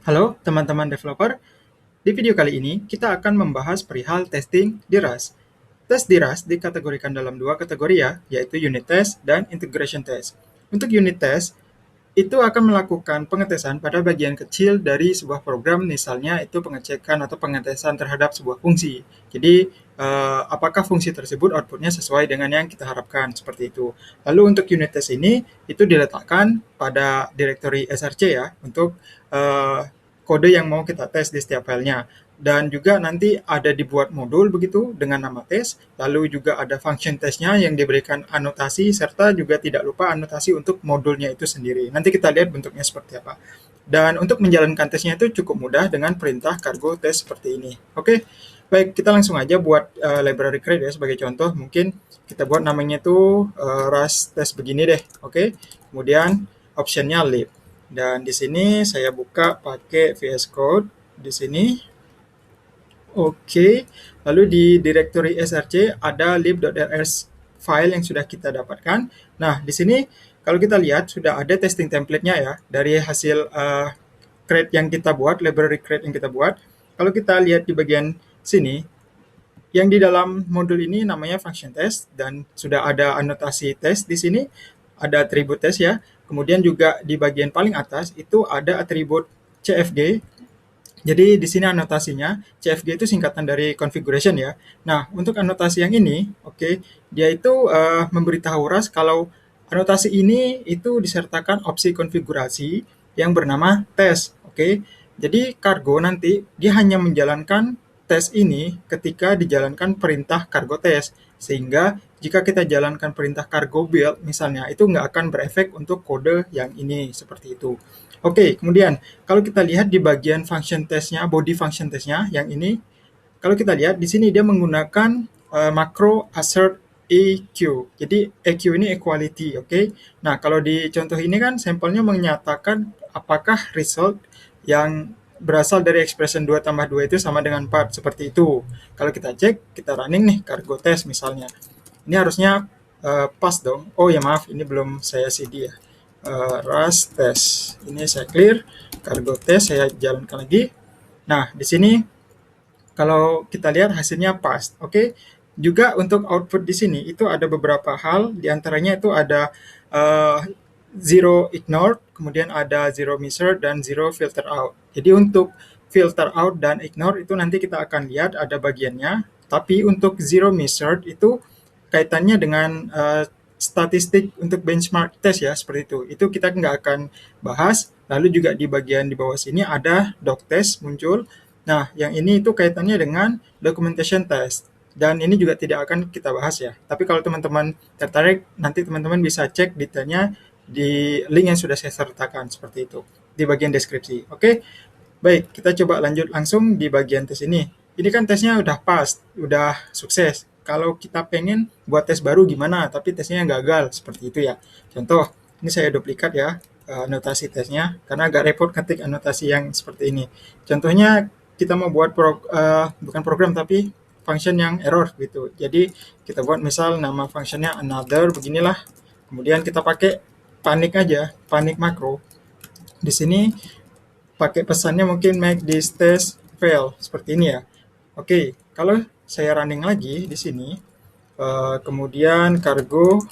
Halo teman-teman developer, di video kali ini kita akan membahas perihal testing di Rust. Tes di Rust dikategorikan dalam dua kategori ya, yaitu unit test dan integration test. Untuk unit test, itu akan melakukan pengetesan pada bagian kecil dari sebuah program, misalnya itu pengecekan atau pengetesan terhadap sebuah fungsi. Jadi, apakah fungsi tersebut outputnya sesuai dengan yang kita harapkan, seperti itu. Lalu untuk unit test ini, itu diletakkan pada directory src ya, untuk kode yang mau kita tes di setiap filenya. Dan juga nanti ada dibuat modul begitu dengan nama tes, lalu juga ada function testnya yang diberikan anotasi, serta juga tidak lupa anotasi untuk modulnya itu sendiri. Nanti kita lihat bentuknya seperti apa. Dan untuk menjalankan tesnya itu cukup mudah dengan perintah cargo test seperti ini. Oke, baik, kita langsung aja buat library create ya. Sebagai contoh, mungkin kita buat namanya itu Rust test begini deh. Oke, kemudian optionnya lib. Dan di sini saya buka pakai VS Code di sini. Oke, lalu di directory src ada lib.ls file yang sudah kita dapatkan. Nah, di sini kalau kita lihat sudah ada testing template-nya ya dari hasil create yang kita buat, library create yang kita buat. Kalau kita lihat di bagian sini, yang di dalam modul ini namanya function test dan sudah ada anotasi test di sini, ada atribut test ya. Kemudian juga di bagian paling atas itu ada atribut CFG. Jadi di sini anotasinya, CFG itu singkatan dari configuration ya. Nah, untuk anotasi yang ini, oke, dia itu memberitahu Rust kalau anotasi ini itu disertakan opsi konfigurasi yang bernama test, oke. Jadi cargo nanti dia hanya menjalankan tes ini ketika dijalankan perintah cargo test. Sehingga jika kita jalankan perintah cargo build misalnya, itu nggak akan berefek untuk kode yang ini, seperti itu. Oke, kemudian kalau kita lihat di bagian function testnya, body function testnya yang ini, kalau kita lihat di sini dia menggunakan makro assert EQ. Jadi EQ ini equality, oke. Nah, kalau di contoh ini kan sampelnya menyatakan apakah result yang berasal dari expression 2 tambah 2 itu sama dengan 4, seperti itu. Kalau kita cek, kita running nih cargo test misalnya. Ini harusnya pas dong. Oh ya maaf, ini belum saya CD ya. Rust test. Ini saya clear, cargo test saya jalankan lagi. Nah, di sini kalau kita lihat hasilnya pas, oke. Juga untuk output di sini itu ada beberapa hal, diantaranya itu ada zero ignored, kemudian ada zero misheard dan zero filter out. Jadi untuk filter out dan ignore itu nanti kita akan lihat ada bagiannya. Tapi untuk zero misheard itu kaitannya dengan statistik untuk benchmark test ya, seperti itu. Itu kita nggak akan bahas. Lalu juga di bagian di bawah sini ada doc test muncul. Nah, yang ini itu kaitannya dengan documentation test. Dan ini juga tidak akan kita bahas ya. Tapi kalau teman-teman tertarik, nanti teman-teman bisa cek detailnya di link yang sudah saya sertakan seperti itu di bagian deskripsi. Oke, baik, kita coba lanjut langsung di bagian tes ini. Ini kan tesnya udah pas, udah sukses. Kalau kita pengen buat tes baru gimana, tapi tesnya gagal, seperti itu ya. Contoh, ini saya duplikat ya, anotasi tesnya, karena agak repot ketik anotasi yang seperti ini. Contohnya, kita mau buat bukan program, tapi function yang error gitu. Jadi, kita buat misal nama functionnya another, beginilah. Kemudian kita pakai panik aja, panik makro. Di sini pakai pesannya mungkin make this test fail seperti ini ya. Oke, kalau saya running lagi di sini, kemudian cargo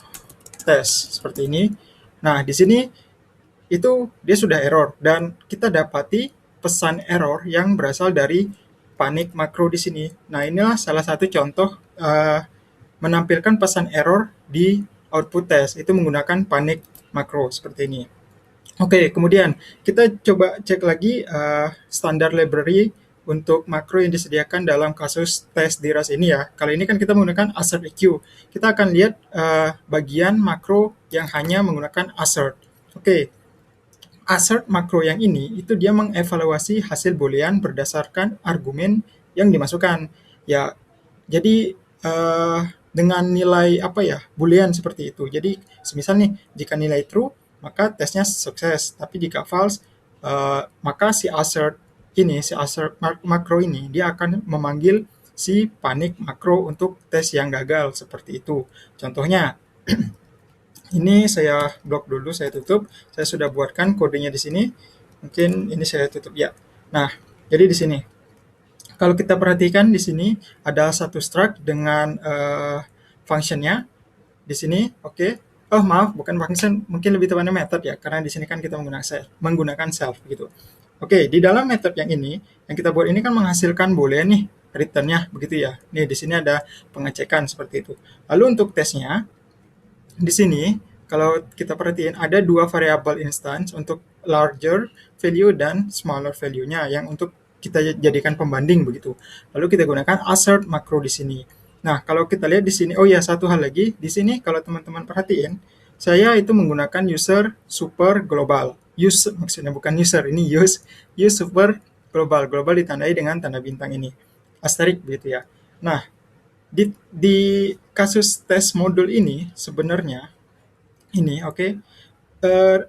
test seperti ini. Nah, di sini itu dia sudah error dan kita dapati pesan error yang berasal dari panik makro di sini. Nah, inilah salah satu contoh menampilkan pesan error di output test itu menggunakan panik makro seperti ini. Oke, kemudian kita coba cek lagi standar library untuk makro yang disediakan dalam kasus tes di Rust ini ya. Kali ini kan kita menggunakan assert EQ. Kita akan lihat bagian makro yang hanya menggunakan assert. Oke, assert makro yang ini itu dia mengevaluasi hasil boolean berdasarkan argumen yang dimasukkan. Ya, jadi dengan nilai apa ya, boolean seperti itu. Jadi semisal nih, jika nilai true maka tesnya sukses. Tapi jika false, maka si assert makro ini, dia akan memanggil si panik makro untuk tes yang gagal, seperti itu. Contohnya, ini saya blok dulu, saya tutup. Saya sudah buatkan kodenya di sini. Mungkin ini saya tutup ya. Nah, jadi di sini kalau kita perhatikan di sini ada satu struct dengan functionnya di sini, oke. Oh maaf, bukan function, mungkin lebih tepatnya method ya, karena di sini kan kita menggunakan self gitu. Oke, di dalam method yang ini, yang kita buat ini kan menghasilkan boleh nih returnnya begitu ya. Nih di sini ada pengecekan seperti itu. Lalu untuk tesnya, di sini kalau kita perhatiin ada dua variabel instance untuk larger value dan smaller value-nya yang untuk kita jadikan pembanding begitu. Lalu kita gunakan assert makro di sini. Nah, kalau kita lihat di sini, oh ya satu hal lagi, di sini kalau teman-teman perhatiin, saya itu menggunakan user super global. Use maksudnya bukan user, ini use super global. Global ditandai dengan tanda bintang ini. Asterisk begitu ya. Nah, di kasus tes modul ini sebenarnya ini oke, eh,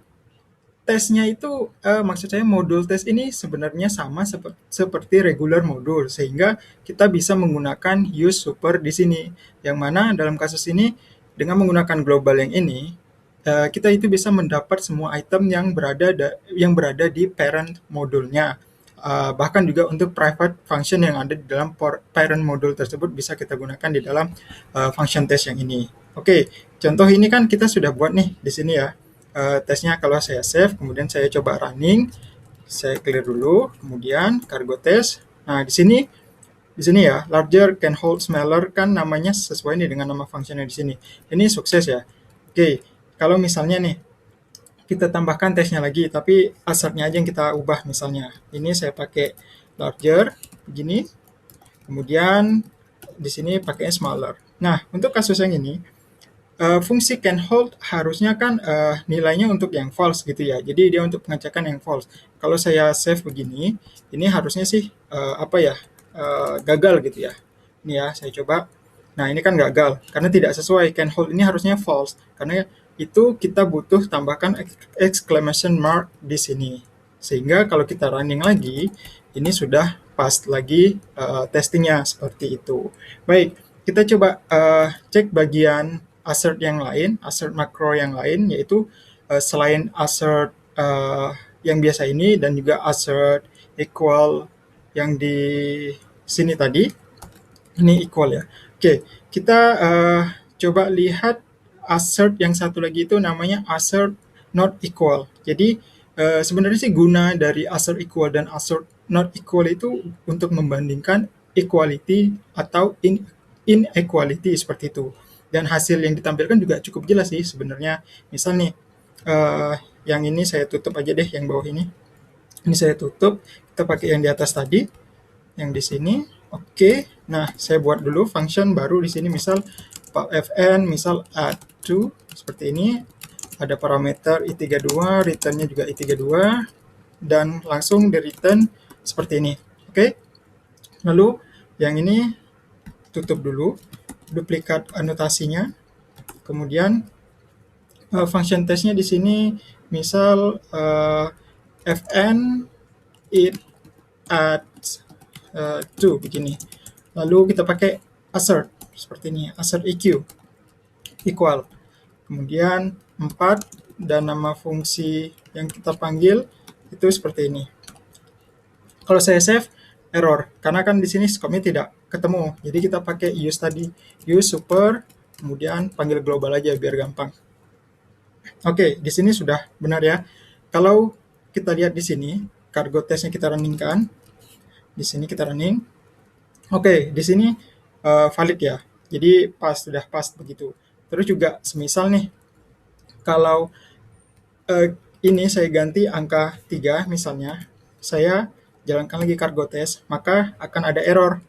tesnya itu maksud saya modul tes ini sebenarnya sama seperti regular modul sehingga kita bisa menggunakan use super di sini yang mana dalam kasus ini dengan menggunakan global yang ini kita itu bisa mendapat semua item yang berada di parent modulnya. Bahkan juga untuk private function yang ada di dalam parent module tersebut bisa kita gunakan di dalam function test yang ini. Oke, contoh ini kan kita sudah buat nih di sini ya. Tesnya kalau saya save, kemudian saya coba running, saya clear dulu, kemudian cargo test. Nah, di sini ya, larger can hold smaller kan namanya sesuai nih dengan nama fungsinya di sini. Ini sukses ya. Oke, kalau misalnya nih kita tambahkan tesnya lagi, tapi assertnya aja yang kita ubah misalnya. Ini saya pakai larger, begini. Kemudian di sini pakai smaller. Nah, untuk kasus yang ini, fungsi can hold harusnya kan nilainya untuk yang false gitu ya. Jadi dia untuk pengecekan yang false. Kalau saya save begini, ini harusnya sih gagal gitu ya. Ini ya, saya coba. Nah, ini kan gagal karena tidak sesuai. Can hold ini harusnya false karena itu kita butuh tambahkan exclamation mark di sini. Sehingga kalau kita running lagi, ini sudah pas lagi testingnya seperti itu. Baik, kita coba cek bagian assert yang lain, assert makro yang lain, yaitu selain assert yang biasa ini dan juga assert equal yang di sini tadi, ini equal ya. Oke, kita coba lihat assert yang satu lagi itu namanya assert not equal. Jadi sebenarnya sih guna dari assert equal dan assert not equal itu untuk membandingkan equality atau inequality seperti itu. Dan hasil yang ditampilkan juga cukup jelas sih sebenarnya. Misal nih, yang ini saya tutup aja deh, yang bawah ini. Ini saya tutup, kita pakai yang di atas tadi, yang di sini. Oke, nah saya buat dulu function baru di sini, misal fn, misal add2, seperti ini. Ada parameter i32, returnnya juga i32, dan langsung di return seperti ini. Oke, lalu yang ini tutup dulu, duplikat anotasinya, kemudian function testnya di sini, misal fn it adds 2 begini. Lalu kita pakai assert seperti ini, assert eq equal. Kemudian 4 dan nama fungsi yang kita panggil itu seperti ini. Kalau saya save error karena kan di sini scope-nya tidak ketemu. Jadi kita pakai use tadi, use super, kemudian panggil global aja biar gampang. Oke, di sini sudah benar ya. Kalau kita lihat di sini, cargo testnya kita runningkan. Di sini kita running. Oke, di sini valid ya. Jadi sudah pas begitu. Terus juga semisal nih, kalau ini saya ganti angka 3 misalnya, saya jalankan lagi cargo test, maka akan ada error.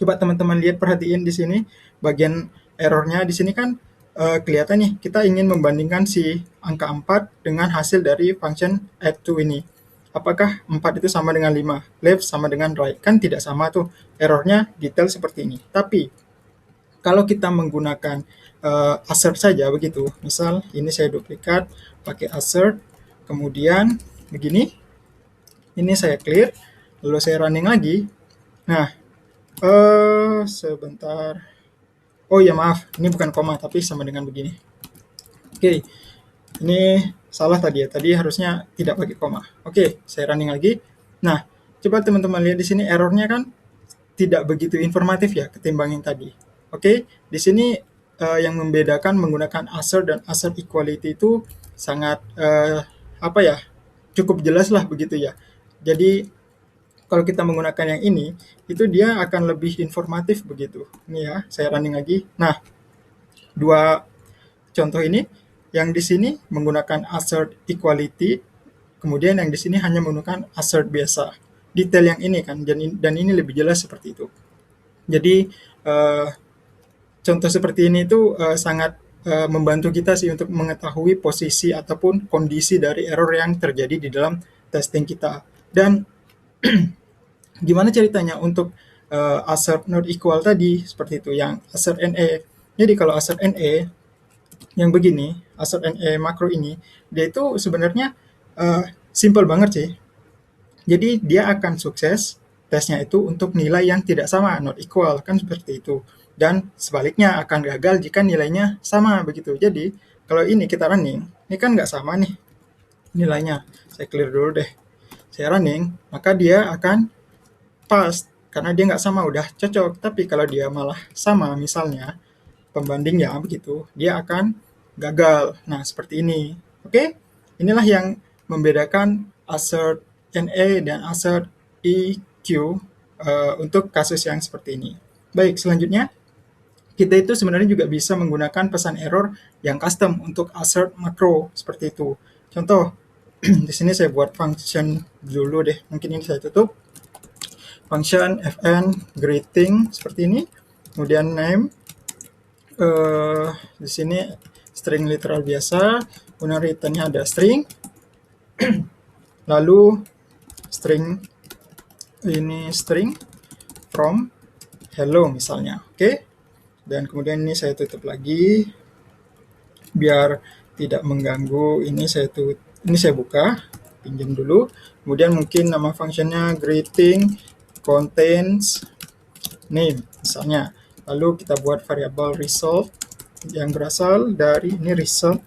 Coba teman-teman lihat, perhatiin di sini bagian errornya di sini kan kelihatan nih, kita ingin membandingkan si angka 4 dengan hasil dari function add2 ini. Apakah 4 itu sama dengan 5? Left sama dengan right? Kan tidak sama tuh. Errornya detail seperti ini. Tapi kalau kita menggunakan assert saja begitu, misal ini saya duplikat pakai assert, kemudian begini, ini saya clear, lalu saya running lagi. Nah, sebentar. Oh ya maaf, ini bukan koma tapi sama dengan begini. Oke, ini salah tadi ya. Tadi harusnya tidak pakai koma. Oke, saya running lagi. Nah, coba teman-teman lihat di sini errornya kan tidak begitu informatif ya ketimbang yang tadi. Oke, di sini yang membedakan menggunakan assert dan assert equality itu sangat apa ya, cukup jelas lah begitu ya. Jadi kalau kita menggunakan yang ini, itu dia akan lebih informatif begitu. Ini ya, saya running lagi. Nah, dua contoh ini, yang di sini menggunakan assert equality, kemudian yang di sini hanya menggunakan assert biasa. Detail yang ini kan, dan ini lebih jelas seperti itu. Jadi eh, contoh seperti ini itu sangat membantu kita sih untuk mengetahui posisi ataupun kondisi dari error yang terjadi di dalam testing kita. Dan gimana ceritanya untuk assert not equal tadi seperti itu, yang assert NA. Jadi kalau assert NA yang begini, assert NA makro ini, dia itu sebenarnya simple banget sih. Jadi dia akan sukses tesnya itu untuk nilai yang tidak sama, not equal, kan seperti itu. Dan sebaliknya akan gagal jika nilainya sama begitu. Jadi kalau ini kita running, ini kan nggak sama nih nilainya. Saya clear dulu deh. Saya running, maka dia akan pas karena dia nggak sama udah cocok. Tapi kalau dia malah sama misalnya pembandingnya begitu, dia akan gagal. Nah seperti ini. Oke, inilah yang membedakan assert NA dan assert EQ untuk kasus yang seperti ini. Baik, selanjutnya kita itu sebenarnya juga bisa menggunakan pesan error yang custom untuk assert makro seperti itu. Contoh, di sini saya buat function dulu deh. Mungkin ini saya tutup. Function fn greeting seperti ini. Kemudian name. Di sini string literal biasa. Kemudian returnnya ada string. Lalu string ini string from hello misalnya. Oke. Dan kemudian ini saya tutup lagi biar tidak mengganggu. Ini saya buka, pinjam dulu. Kemudian mungkin nama fungsinya greeting contains name misalnya. Lalu kita buat variabel result yang berasal dari ini result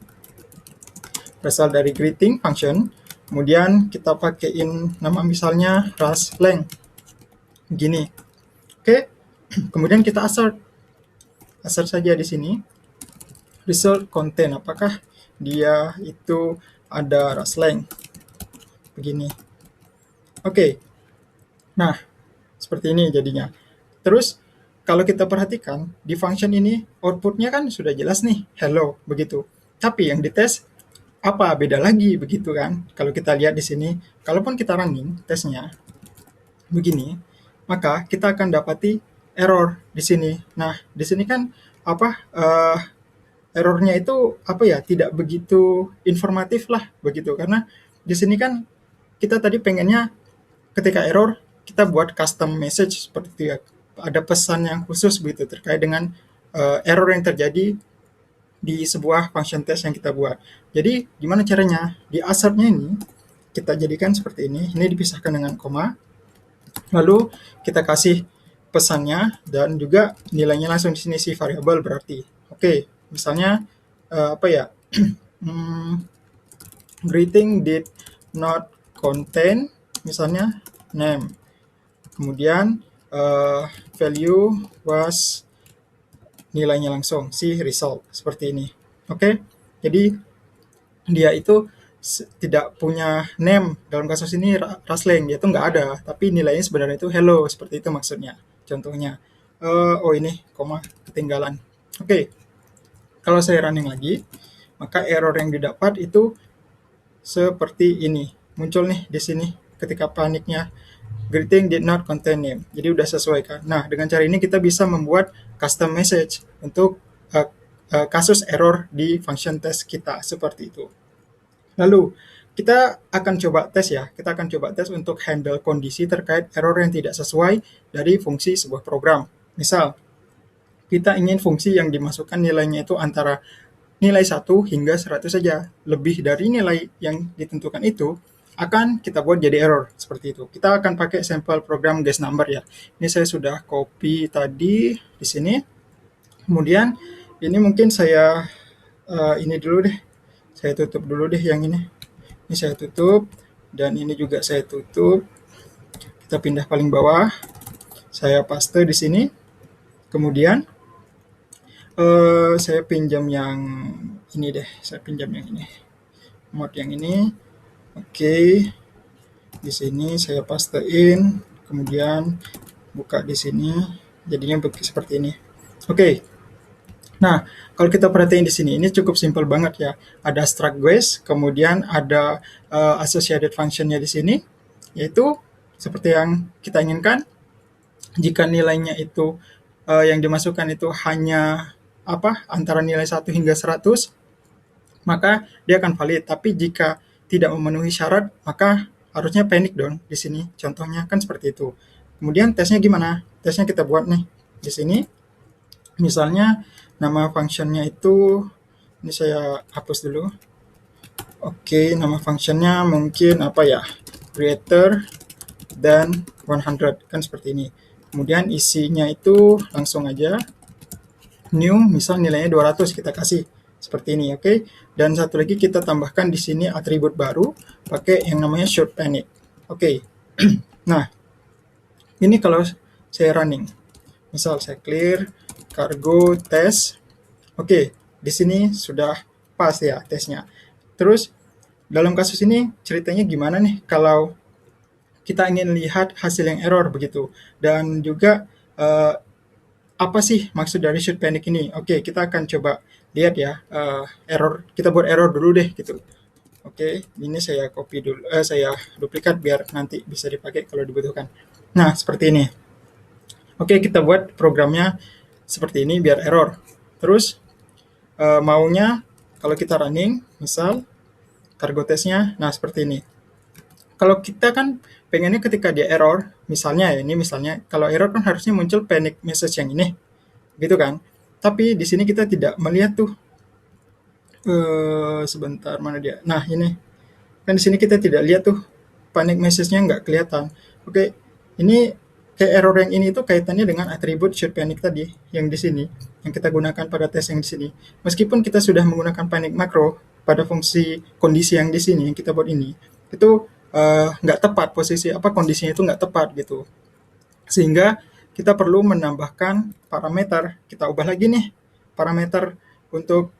berasal dari greeting function. Kemudian kita pakaiin nama misalnya ras length gini. Oke. Kemudian kita assert saja di sini result contain, apakah dia itu ada ras length begini. Oke. Nah, seperti ini jadinya. Terus kalau kita perhatikan di function ini outputnya kan sudah jelas nih hello begitu. Tapi yang dites apa beda lagi begitu kan? Kalau kita lihat di sini, kalaupun kita running tesnya begini, maka kita akan dapati error di sini. Nah, di sini kan apa errornya itu apa ya, tidak begitu informatif lah begitu, karena di sini kan kita tadi pengennya ketika error kita buat custom message seperti itu ya, ada pesan yang khusus begitu terkait dengan error yang terjadi di sebuah function test yang kita buat. Jadi gimana caranya di assertnya ini kita jadikan seperti ini dipisahkan dengan koma, lalu kita kasih pesannya dan juga nilainya langsung di sini si variabel berarti. Oke, misalnya apa ya? Greeting did not contain misalnya name. Kemudian value was nilainya langsung si result seperti ini. Oke. Jadi dia itu tidak punya name dalam kasus ini Rasleng, dia itu nggak ada, tapi nilainya sebenarnya itu hello seperti itu maksudnya. Contohnya, oh ini koma ketinggalan. Oke, kalau saya running lagi, maka error yang didapat itu seperti ini, muncul nih di sini ketika paniknya greeting did not contain name. Jadi udah sesuai kan. Nah, dengan cara ini kita bisa membuat custom message untuk kasus error di function test kita seperti itu. Lalu kita akan coba tes ya, kita akan coba tes untuk handle kondisi terkait error yang tidak sesuai dari fungsi sebuah program. Misal, kita ingin fungsi yang dimasukkan nilainya itu antara nilai 1 hingga 100 saja. Lebih dari nilai yang ditentukan itu akan kita buat jadi error, seperti itu. Kita akan pakai sampel program guess number ya. Ini saya sudah copy tadi di sini. Kemudian ini mungkin saya ini dulu deh. Saya tutup dulu deh yang ini. Ini saya tutup dan ini juga saya tutup. Kita pindah paling bawah, saya paste di sini. Kemudian saya pinjam yang ini deh, saya pinjam yang ini, mode yang ini. Oke, di sini saya pastein, kemudian buka di sini, jadinya seperti ini. Oke. Nah, kalau kita perhatiin di sini, ini cukup simpel banget ya. Ada struct guess, kemudian ada associated functionnya di sini, yaitu seperti yang kita inginkan. Jika nilainya itu yang dimasukkan itu hanya antara nilai 1 hingga 100, maka dia akan valid. Tapi jika tidak memenuhi syarat, maka harusnya panic dong di sini. Contohnya kan seperti itu. Kemudian tesnya gimana? Tesnya kita buat nih di sini. Misalnya nama functionnya itu, ini saya hapus dulu. Oke, nama functionnya mungkin apa ya? Greater than 100, kan seperti ini. Kemudian isinya itu langsung aja new, misal nilainya 200 kita kasih seperti ini, oke. Dan satu lagi kita tambahkan di sini atribut baru pakai yang namanya short panic. Oke. Nah, ini kalau saya running. Misal saya clear cargo test. Oke, di sini sudah pas ya tesnya. Terus dalam kasus ini ceritanya gimana nih kalau kita ingin lihat hasil yang error begitu, dan juga apa sih maksud dari should panic ini? Oke, kita akan coba lihat ya error. Kita buat error dulu deh gitu. Oke, ini saya copy dulu, saya duplikat biar nanti bisa dipakai kalau dibutuhkan. Nah, seperti ini. Oke, kita buat programnya seperti ini biar error. Terus maunya kalau kita running, misal cargo testnya, nah seperti ini. Kalau kita kan pengennya ketika dia error, misalnya ya, ini misalnya, kalau error kan harusnya muncul panic message yang ini, gitu kan. Tapi di sini kita tidak melihat tuh. Sebentar, mana dia? Nah, ini. Kan di sini kita tidak lihat tuh, panic message-nya nggak kelihatan. Oke, ini kayak error yang ini itu kaitannya dengan atribut should panic tadi, yang di sini, yang kita gunakan pada tes yang di sini. Meskipun kita sudah menggunakan panic macro pada fungsi kondisi yang di sini, yang kita buat ini, itu nggak tepat posisi kondisinya itu nggak tepat gitu, sehingga kita perlu menambahkan parameter. Kita ubah lagi nih parameter untuk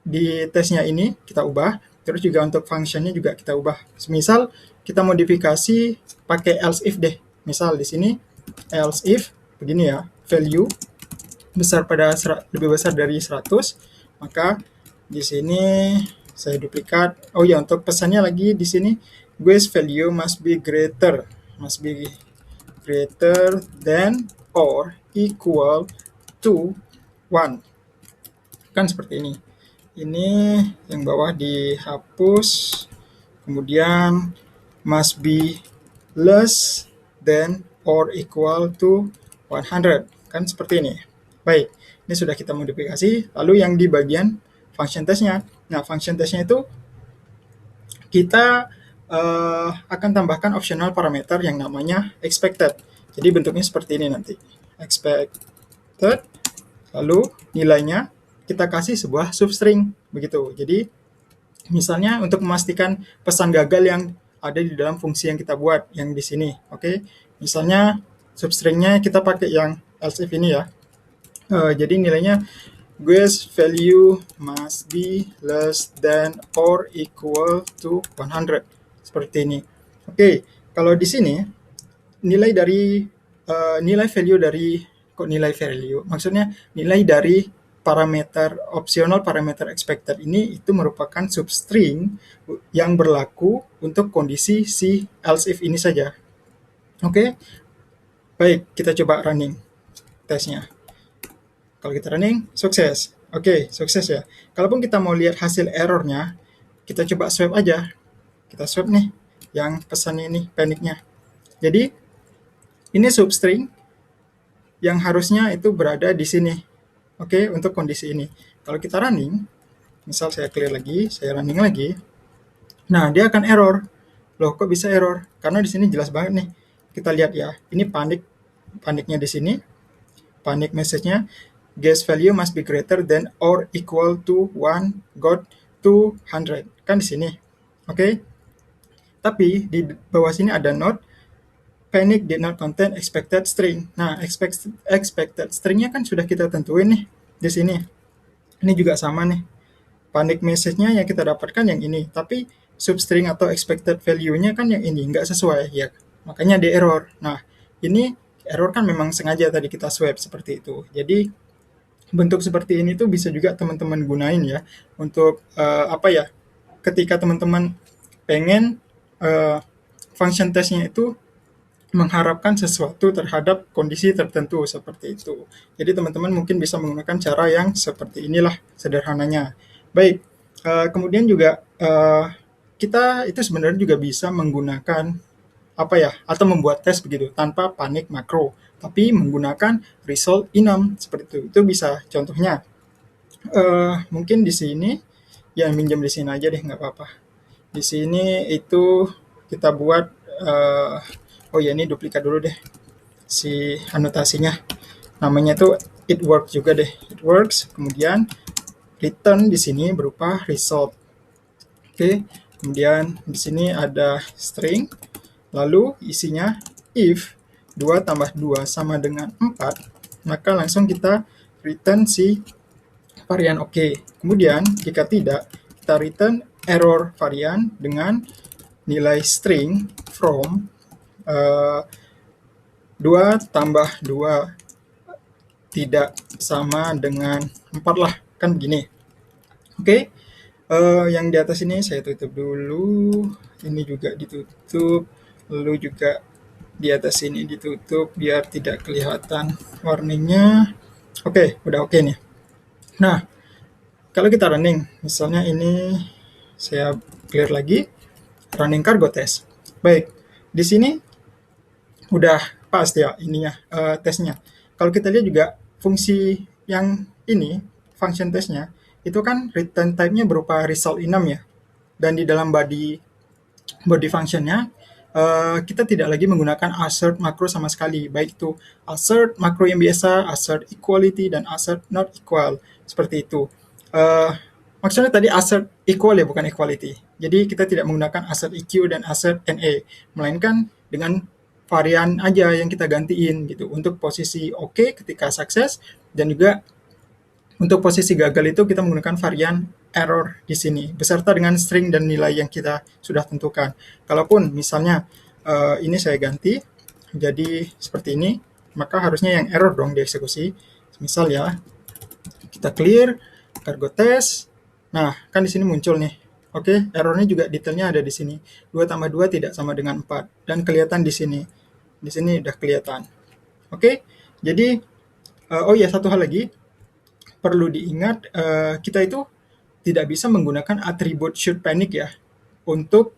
di tesnya ini, kita ubah. Terus juga untuk functionnya juga kita ubah. Misal kita modifikasi pakai else if deh. Misal di sini else if begini ya, value lebih besar dari 100, maka di sini saya duplikat. Oh ya, untuk pesannya lagi di sini, guess value must be greater than or equal to 1. Kan seperti ini. Ini yang bawah dihapus, kemudian must be less than or equal to 100, kan seperti ini. Baik, ini sudah kita modifikasi. Lalu yang di bagian function testnya, nah function testnya itu kita akan tambahkan optional parameter yang namanya expected. Jadi bentuknya seperti ini nanti, expected, lalu nilainya kita kasih sebuah substring begitu. Jadi misalnya untuk memastikan pesan gagal yang ada di dalam fungsi yang kita buat yang di sini, oke. Misalnya substringnya kita pakai yang else if ini ya. Jadi nilainya guess value must be less than or equal to 100 seperti ini. Oke, kalau di sini nilai value maksudnya nilai dari optional parameter expected ini itu merupakan substring yang berlaku untuk kondisi si else if ini saja. Oke. Baik, kita coba running tesnya. Kalau kita running, sukses. Oke, sukses ya. Kalaupun kita mau lihat hasil errornya, kita coba swap aja. Kita swap nih yang pesannya ini, panicnya. Jadi ini substring yang harusnya itu berada di sini. Oke, untuk kondisi ini. Kalau kita running, misal saya clear lagi, saya running lagi. Nah, dia akan error. Loh, kok bisa error? Karena di sini jelas banget nih. Kita lihat ya, ini paniknya di sini. Panic message-nya, guess value must be greater than or equal to 1 got 200. Kan di sini. Oke. Tapi di bawah sini ada note panic did not contain expected string. Nah, expected stringnya kan sudah kita tentuin nih di sini. Ini juga sama nih. Panic message-nya yang kita dapatkan yang ini, tapi substring atau expected value-nya kan yang ini, nggak sesuai ya. Makanya di error. Nah, ini error kan memang sengaja tadi kita swap seperti itu. Jadi bentuk seperti ini tuh bisa juga teman-teman gunain ya untuk apa ya? Ketika teman-teman pengen function test-nya itu mengharapkan sesuatu terhadap kondisi tertentu seperti itu. Jadi teman-teman mungkin bisa menggunakan cara yang seperti inilah sederhananya. Baik, kemudian juga kita itu sebenarnya juga bisa menggunakan apa ya, atau membuat tes begitu tanpa panik makro, tapi menggunakan result enum seperti itu. Itu bisa contohnya mungkin di sini ya minjem di sini aja deh nggak apa-apa. Di sini itu kita buat oh ya ini duplikat dulu deh si anotasinya. Namanya tuh it works juga deh. It works. Kemudian return di sini berupa result. Oke. Kemudian di sini ada string. Lalu isinya if 2 tambah 2 sama dengan 4, maka langsung kita return si varian oke. Kemudian jika tidak, kita return error varian dengan nilai string from 2 tambah 2 tidak sama dengan 4 lah, kan begini. Oke, yang di atas ini saya tutup dulu, ini juga ditutup, lalu juga di atas ini ditutup biar tidak kelihatan warningnya. Oke, udah oke nih. Nah, kalau kita running, misalnya ini saya clear lagi, running cargo test. Baik, di sini udah pas ya ininya tesnya. Kalau kita lihat juga fungsi yang ini, function testnya, itu kan return type-nya berupa result enum ya. Dan di dalam body function-nya, kita tidak lagi menggunakan assert makro sama sekali. Baik itu assert makro yang biasa, assert equality, dan assert not equal. Seperti itu. Maksudnya tadi assert equal ya, bukan equality. Jadi kita tidak menggunakan assert EQ dan assert NA. Melainkan dengan varian aja yang kita gantiin gitu. Untuk posisi oke ketika sukses, dan juga untuk posisi gagal itu kita menggunakan varian error di sini beserta dengan string dan nilai yang kita sudah tentukan. Kalaupun misalnya ini saya ganti jadi seperti ini, maka harusnya yang error dong dieksekusi. Misal ya, kita clear cargo test. Nah, kan di sini muncul nih. Oke, errornya juga detailnya ada di sini. 2 tambah 2 tidak sama dengan 4 dan kelihatan di sini. Di sini udah kelihatan. Oke, jadi oh ya satu hal lagi perlu diingat, kita itu tidak bisa menggunakan atribut should panic ya untuk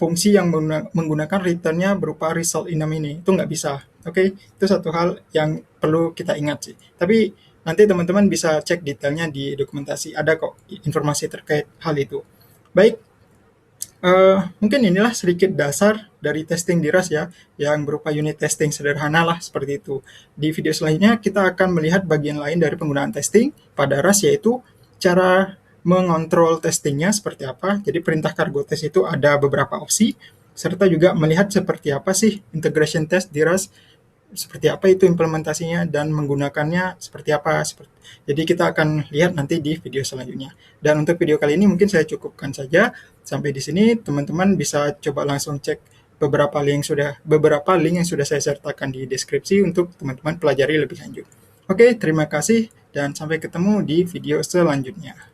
fungsi yang menggunakan return-nya berupa result enum ini. Itu nggak bisa. Oke, itu satu hal yang perlu kita ingat sih. Tapi nanti teman-teman bisa cek detailnya di dokumentasi. Ada kok informasi terkait hal itu. Baik, mungkin inilah sedikit dasar dari testing di RAS ya, yang berupa unit testing sederhana lah seperti itu. Di video selanjutnya kita akan melihat bagian lain dari penggunaan testing pada RAS, yaitu cara mengontrol testingnya seperti apa. Jadi perintah cargo test itu ada beberapa opsi, serta juga melihat seperti apa sih integration test di RAS, seperti apa itu implementasinya dan menggunakannya seperti apa. Jadi kita akan lihat nanti di video selanjutnya. Dan untuk video kali ini mungkin saya cukupkan saja. Sampai di sini teman-teman bisa coba langsung cek beberapa link yang sudah saya sertakan di deskripsi untuk teman-teman pelajari lebih lanjut. Oke, terima kasih dan sampai ketemu di video selanjutnya.